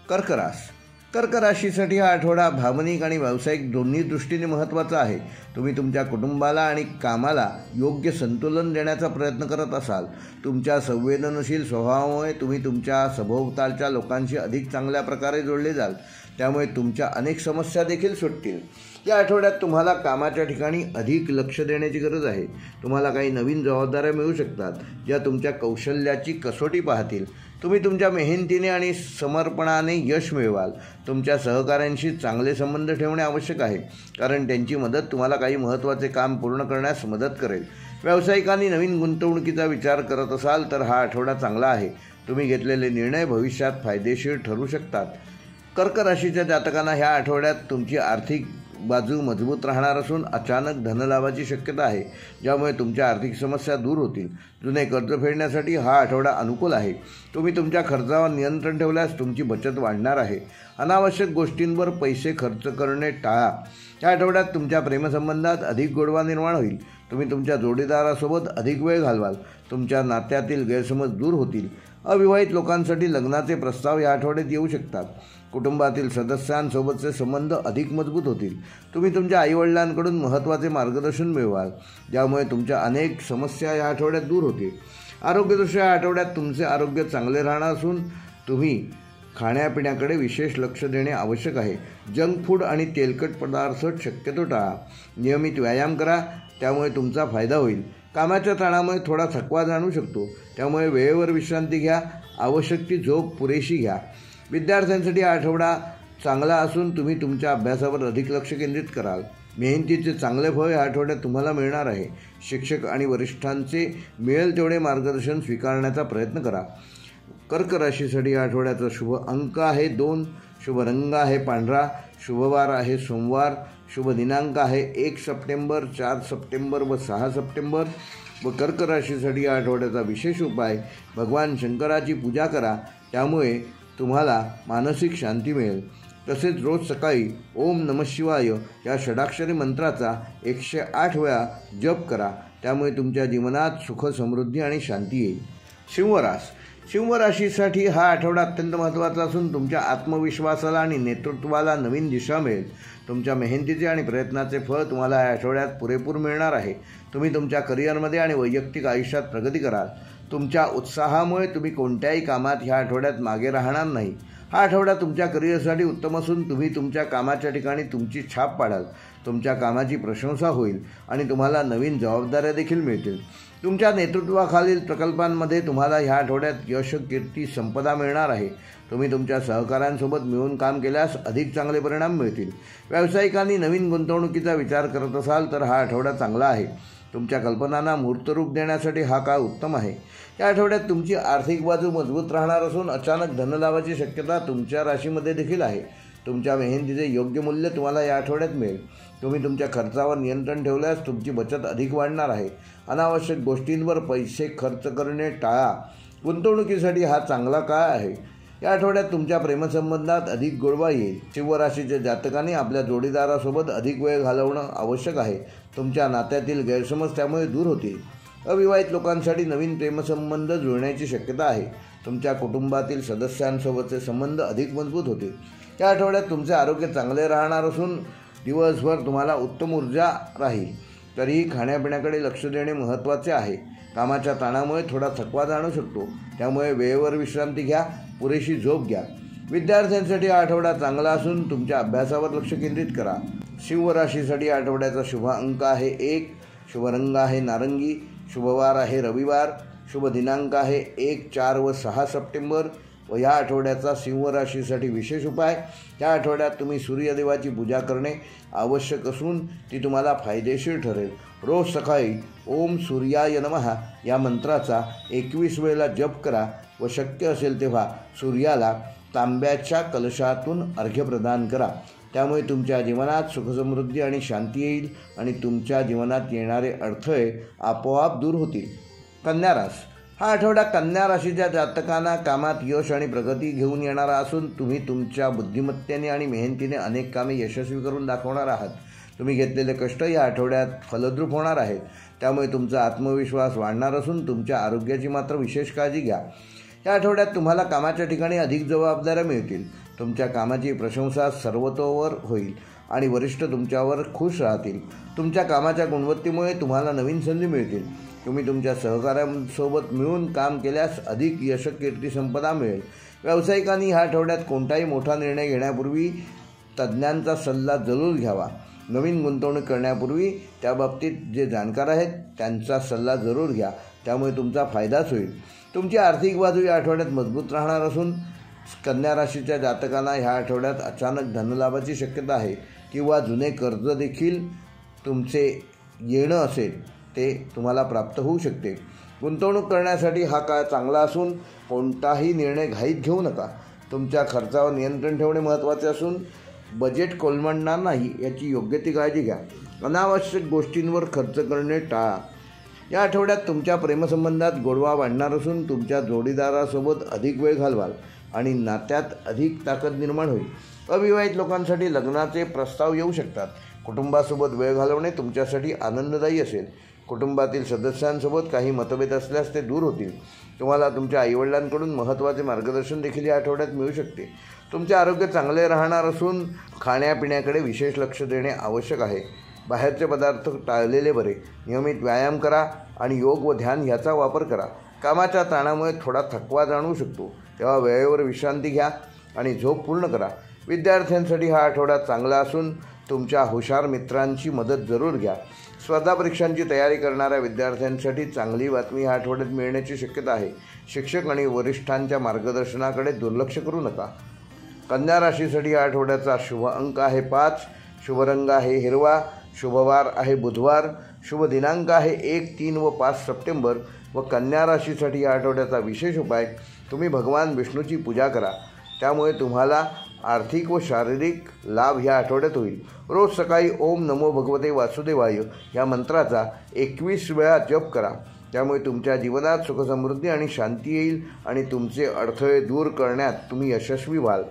कर्क रास कर्क राशीसाठी हा आठवडा भावनिक आणि व्यावसायिक दोन्ही दृष्टीने महत्त्वाचा आहे. तुम्ही तुमच्या कुटुंबाला आणि कामाला योग्य संतुलन देण्याचा प्रयत्न करत असाल. तुमच्या संवेदनशील स्वभावामुळे तुम्ही तुमच्या सभोवतालच्या लोकांशी अधिक चांगल्या प्रकारे जोडले जाल. त्यामुळे तुमच्या अनेक समस्या देखील सुटतील. या आठवड्यात तुम्हाला कामाच्या ठिकाणी अधिक लक्ष देण्याची गरज आहे. तुम्हाला काही नवीन जबाबदाऱ्या मिळू शकतात ज्या तुमच्या कौशल्याची कसोटी पाहतील. तुम्ही तुमच्या मेहनतीने आणि समर्पणाने यश मिळवाल. तुमच्या सहकाऱ्यांशी चांगले संबंध ठेवणे आवश्यक आहे, कारण त्यांची मदत तुम्हाला काही महत्त्वाचे काम पूर्ण करण्यास मदत करेल. व्यावसायिकांनी नवीन गुंतवणुकीचा विचार करत असाल तर हा आठवडा चांगला आहे. तुम्ही घेतलेले निर्णय भविष्यात फायदेशीर ठरू शकतात. कर्क राशीच्या जातकांना ह्या आठवड्यात तुमची आर्थिक बाजू मजबूत राहणार असून अचानक धनलाभाची शक्यता आहे, ज्यामुळे तुमच्या आर्थिक समस्या दूर होतील. जुने कर्ज फेडण्यासाठी हा आठवडा अनुकूल आहे. तुम्ही तुमच्या खर्चावर नियंत्रण ठेवल्यास तुमची बचत वाढणार आहे. अनावश्यक गोष्टींवर पैसे खर्च करणे टाळा. या आठवड्यात तुमच्या प्रेमसंबंधात अधिक गोडवा निर्माण होईल. तुम्ही तुमच्या जोडीदारासोबत अधिक वेळ घालवाल. तुमच्या नात्यातील गैरसमज दूर होतील. अविवाहित लोकांसाठी लग्नाचे प्रस्ताव या आठवड्यात येऊ शकतात. कुटुंबातील सदस्यांसोबतचे संबंध अधिक मजबूत होतील. तुम्ही तुमच्या आईवडिलांकडून महत्त्वाचे मार्गदर्शन मिळवाल, ज्यामुळे तुमच्या अनेक समस्या या आठवड्यात दूर होतील. आरोग्यदृष्ट्या या आठवड्यात तुमचे आरोग्य चांगले राहणार असून तुम्ही खाण्यापिण्याकडे विशेष लक्ष देणे आवश्यक आहे. जंक फूड आणि तेलकट पदार्थ शक्यतो टाळा. नियमित व्यायाम करा, त्यामुळे तुमचा फायदा होईल. कामाच्या ताणामुळे थोडा थकवा जाणवू शकतो, त्यामुळे वेळेवर विश्रांती घ्या. आवश्यक ती झोप पुरेशी घ्या. विद्यार्थ्यांसाठी हा आठवडा चांगला असून तुम्ही तुमच्या अभ्यासावर अधिक लक्ष केंद्रित कराल. मेहनतीचे चांगले फळ या आठवड्यात तुम्हाला मिळणार आहे. शिक्षक आणि वरिष्ठांचे मिळेल तेवढे मार्गदर्शन स्वीकारण्याचा प्रयत्न करा. कर्क राशीसाठी या आठवड्याचा शुभ अंक आहे 2. शुभ रंग आहे पांढरा. शुभवार आहे सोमवार. शुभ दिनांक आहे 1 सप्टेंबर, 4 सप्टेंबर व 6 सप्टेंबर. व कर्क राशीसाठी या आठवड्याचा विशेष उपाय भगवान शंकराची पूजा करा. त्यामुळे तुम्हाला मानसिक शांती मिळेल. तसेच रोज सकाळी ओम नमः शिवाय या षडाक्षरी मंत्राचा 108 वेळा जप करा. त्यामुळे तुमच्या जीवनात सुख, समृद्धी आणि शांती येईल. सिंह राशीसाठी हा आठवडा अत्यंत महत्त्वाचा असून तुमच्या आत्मविश्वासाला आणि नेतृत्वाला नवीन दिशा मिळेल. तुमच्या मेहनतीचे आणि प्रयत्नाचे फळ तुम्हाला या आठवड्यात पुरेपूर मिळणार आहे. तुम्ही तुमच्या करिअरमध्ये आणि वैयक्तिक आयुष्यात प्रगती कराल. तुमच्या उत्साहामुळे तुम्ही कोणत्याही कामात ह्या आठवड्यात मागे राहणार नाही. हा आठवडा तुमच्या करिअरसाठी उत्तम असून तुम्ही तुमच्या कामाच्या ठिकाणी तुमची छाप पाडाल. तुमच्या कामाची प्रशंसा होईल आणि तुम्हाला नवीन जबाबदाऱ्या देखील मिळतील. तुमच्या नेतृत्वाखालील प्रकल्पांमध्ये तुम्हाला ह्या आठवड्यात यश, कीर्ती, संपदा मिळणार आहे. तुम्ही तुमच्या सहकाऱ्यांसोबत मिळून काम केल्यास अधिक चांगले परिणाम मिळतील. व्यावसायिकांनी नवीन गुंतवणुकीचा विचार करत असाल तर हा आठवडा चांगला आहे. तुमच्या कल्पनांना मूर्तरूप देण्यासाठी हा काळ उत्तम आहे. या आठवड्यात तुमची आर्थिक बाजू मजबूत राहणार असून अचानक धनलाभाची शक्यता तुमच्या राशीमध्ये देखील आहे. तुमच्या मेहनतीचे योग्य मूल्य तुम्हाला या आठवड्यात मिळेल. तुम्ही तुमच्या खर्चावर नियंत्रण ठेवल्यास तुमची बचत अधिक वाढणार आहे. अनावश्यक गोष्टींवर पैसे खर्च करणे टाळा. गुंतवणुकीसाठी हा चांगला काळ आहे. या आठवड्यात तुमच्या प्रेमसंबंधात अधिक गोडवा येईल. सिंह राशीच्या जातकांनी आपल्या जोडीदारासोबत अधिक वेळ घालवणं आवश्यक आहे. तुमच्या नात्यातील गैरसमज त्यामुळे दूर होतील. अविवाहित लोकांसाठी नवीन प्रेमसंबंध जुळण्याची शक्यता आहे. तुमच्या कुटुंबातील सदस्यांसोबतचे संबंध अधिक मजबूत होतील. या आठवड्यात तुमचे आरोग्य चांगले राहणार असून दिवसभर तुम्हाला उत्तम ऊर्जा राहील. तरीही खाण्यापिण्याकडे लक्ष देणे महत्त्वाचे आहे. कामाच्या ताणामुळे थोडा थकवा जाणवू शकतो, त्यामुळे वेळेवर विश्रांती घ्या. पुरेशी झोप घ्या. विद्यार्थ्यांसाठी हा आठवडा चांगला असून तुमच्या अभ्यासावर लक्ष केंद्रित करा. सिंह राशीसाठी आठवड्याचा शुभ अंक आहे 1. शुभ रंग आहे नारंगी. शुभवार आहे रविवार. शुभ दिनांक आहे 1, 4 व 6 सप्टेंबर. व या आठवड्याचा सिंह राशीसाठी विशेष उपाय. या आठवड्यात तुम्ही सूर्यदेवाची पूजा करणे आवश्यक असून ती तुम्हाला फायदेशीर ठरेल. रोज सकाळी ओम सूर्याय नमः या मंत्राचा 21 वेळेला जप करा व शक्य असेल तेव्हा सूर्याला तांब्याच्या कलशातून अर्घ्य प्रदान करा. त्यामुळे तुमच्या जीवनात सुखसमृद्धी आणि शांती येईल आणि तुमच्या जीवनात येणारे अडथळे आपोआप दूर होतील. कन्या रास हा आठवडा कन्या राशीच्या जातकांना कामात यश आणि प्रगती घेऊन येणारा असून तुम्ही तुमच्या बुद्धिमत्तेने आणि मेहनतीने अनेक कामे यशस्वी करून दाखवणार आहात. तुम्ही घेतलेले कष्ट या आठवड्यात फलद्रूप होणार आहेत. त्यामुळे तुमचा आत्मविश्वास वाढणार असून तुमच्या आरोग्याची मात्र विशेष काळजी घ्या. या आठवड्यात तुम्हाला कामाच्या ठिकाणी अधिक जबाबदाऱ्या मिळतील. तुमच्या कामाची प्रशंसा सर्वतोवर होईल आणि वरिष्ठ तुमच्यावर खुश राहतील. तुमच्या कामाच्या गुणवत्तेमुळे तुम्हाला नवीन संधी मिळतील. तुम्ही तुमच्या सहकाऱ्यांसोबत मिळून काम केल्यास अधिक यश, कीर्ती, संपदा मिळेल. व्यावसायिकांनी ह्या आठवड्यात कोणताही मोठा निर्णय घेण्यापूर्वी तज्ज्ञांचा सल्ला जरूर घ्यावा. नवीन गुंतवणूक करण्यापूर्वी त्याबाबतीत जे जाणकार आहेत त्यांचा सल्ला जरूर घ्या, त्यामुळे तुमचा फायदाच होईल. तुमची आर्थिक बाजू या आठवड्यात मजबूत राहणार असून कन्या राशीच्या जातकांना ह्या आठवड्यात अचानक धनलाभाची शक्यता आहे किंवा जुने कर्ज देखील तुमचे येणं असेल ते तुम्हाला प्राप्त होऊ शकते. गुंतवणूक करण्यासाठी हा काळ चांगला असून कोणताही निर्णय घाईत घेऊ नका. तुमच्या खर्चावर नियंत्रण ठेवणे महत्त्वाचे असून बजेट कोलमडणार नाही याची योग्य ती काळजी घ्या. अनावश्यक गोष्टींवर खर्च करणे टाळा. या आठवड्यात तुमच्या प्रेमसंबंधात गोडवा वाढणार असून तुमच्या जोडीदारासोबत अधिक वेळ घालवाल आणि नात्यात अधिक ताकद निर्माण होईल. अविवाहित लोकांसाठी लग्नाचे प्रस्ताव येऊ शकतात. कुटुंबासोबत वेळ घालवणे तुमच्यासाठी आनंददायी असेल. कुटुंबातील सदस्यांसोबत काही मतभेद असल्यास ते दूर होतील. तुम्हाला तुमच्या आईवडिलांकडून महत्त्वाचे मार्गदर्शन देखील या आठवड्यात मिळू शकते. तुमचे आरोग्य चांगले राहणार असून खाण्यापिण्याकडे विशेष लक्ष देणे आवश्यक आहे. बाहेरचे पदार्थ टाळलेले बरे. नियमित व्यायाम करा आणि योग व ध्यान ह्याचा वापर करा. कामाच्या ताणामुळे थोडा थकवा जाणवू शकतो, तेव्हा वेळेवर विश्रांती घ्या आणि झोप पूर्ण करा. विद्यार्थ्यांसाठी हा आठवडा चांगला असून तुमच्या हुशार मित्रांची मदत जरूर घ्या. स्पर्धा परीक्षांची तयारी करणाऱ्या विद्यार्थ्यांसाठी चांगली बातमी ह्या आठवड्यात मिळण्याची शक्यता आहे. शिक्षक आणि वरिष्ठांच्या मार्गदर्शनाकडे दुर्लक्ष करू नका. कन्या राशीसाठी या आठवड्याचा शुभ अंक आहे 5, शुभ रंग आहे हिरवा, शुभवार आहे बुधवार, शुभ दिनांक आहे 1, 3 व 5 सप्टेंबर. व कन्या राशीसाठी या आठवड्याचा विशेष उपाय, तुम्ही भगवान विष्णूची पूजा करा, त्यामुळे तुम्हाला आर्थिक व शारीरिक लाभ ह्या आठवड्यात होईल. रोज सकाळी ओम नमो भगवते वासुदेवाय या मंत्राचा 21 वेळा जप करा, त्यामुळे तुमच्या जीवनात सुखसमृद्धी आणि शांती येईल आणि तुमचे अडथळे दूर करण्यात तुम्ही यशस्वी व्हाल.